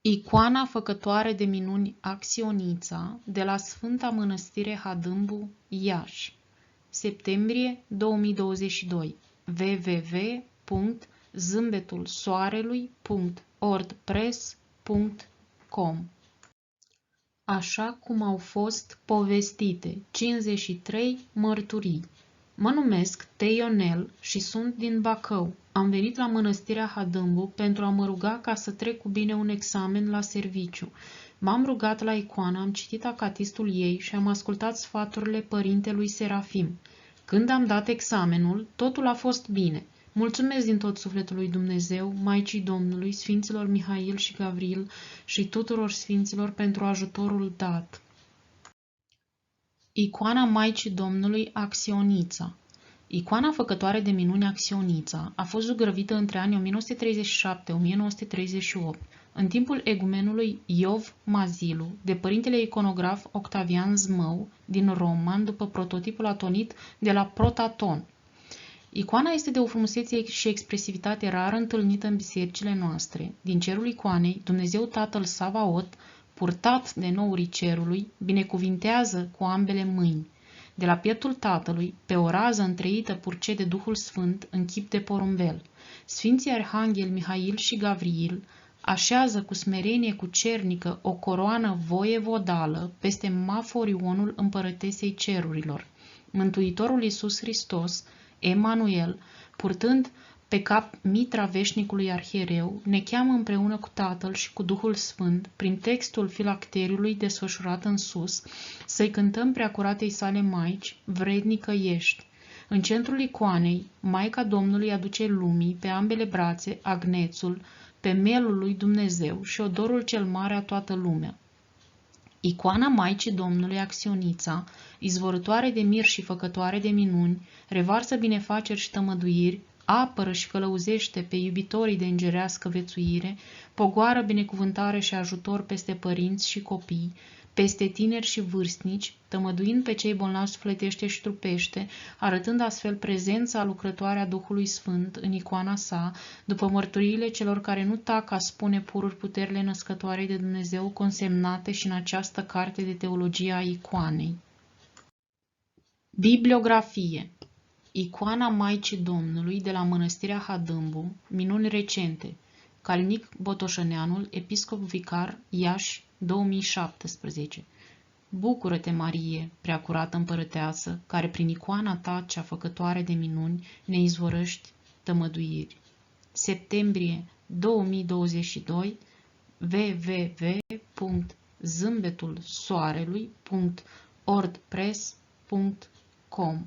Icoana făcătoare de minuni Acționița de la Sfânta Mănăstire Hadâmbu, Iași, septembrie 2022, www.zâmbetulsoarelui.wordpress.com. Așa cum au fost povestite 53 mărturii. Mă numesc Teionel și sunt din Bacău. Am venit la Mănăstirea Hadâmbu pentru a mă ruga ca să trec cu bine un examen la serviciu. M-am rugat la icoană, am citit acatistul ei și am ascultat sfaturile părintelui Serafim. Când am dat examenul, totul a fost bine. Mulțumesc din tot sufletul lui Dumnezeu, Maicii Domnului, Sfinților Mihail și Gavril și tuturor sfinților pentru ajutorul dat. Icoana Maicii Domnului Acționița. Icoana făcătoare de minuni Acționița a fost zugrăvită între anii 1937-1938, în timpul egumenului Iov Mazilu, de părintele iconograf Octavian Zmău din Roman, după prototipul atonit de la Protaton. Icoana este de o frumusețe și expresivitate rară întâlnită în bisericile noastre. Din cerul icoanei, Dumnezeu Tatăl Savaot, purtat de nourii cerului, binecuvintează cu ambele mâini. De la pieptul Tatălui, pe o rază întreită purcede Duhul Sfânt în chip de porumbel. Sfinții Arhanghel Mihail și Gavril așează cu smerenie cucernică o coroană voievodală peste Maforionul împărătesei cerurilor. Mântuitorul Iisus Hristos, Emanuel, purtând pe cap mitra veșnicului arhiereu, ne cheamă împreună cu Tatăl și cu Duhul Sfânt, prin textul filacteriului desfășurat în sus, să-i cântăm preacuratei sale Maici, vrednică ești. În centrul icoanei, Maica Domnului aduce lumii pe ambele brațe agnețul, pe melul lui Dumnezeu și odorul cel mare a toată lumea. Icoana Maicii Domnului Acționița, izvorătoare de mir și făcătoare de minuni, revarsă binefaceri și tămăduiri, apără și călăuzește pe iubitorii de îngerească viețuire, pogoară binecuvântare și ajutor peste părinți și copii, peste tineri și vârstnici, tămăduind pe cei bolnavi sufletește și trupește, arătând astfel prezența lucrătoare a Duhului Sfânt în icoana sa, după mărturiile celor care nu tac a spune pururi puterile născătoare de Dumnezeu consemnate și în această carte de teologie a icoanei. Bibliografie. Icoana Maicii Domnului de la Mănăstirea Hadâmbu, minuni recente. Calinic Botoșăneanul, episcop vicar, Iași, 2017. Bucură-te, Marie, preacurată împărăteasă, care prin icoana ta cea făcătoare de minuni ne izvorăști tămăduiri. Septembrie 2022, www.zâmbetulsoarelui.wordpress.com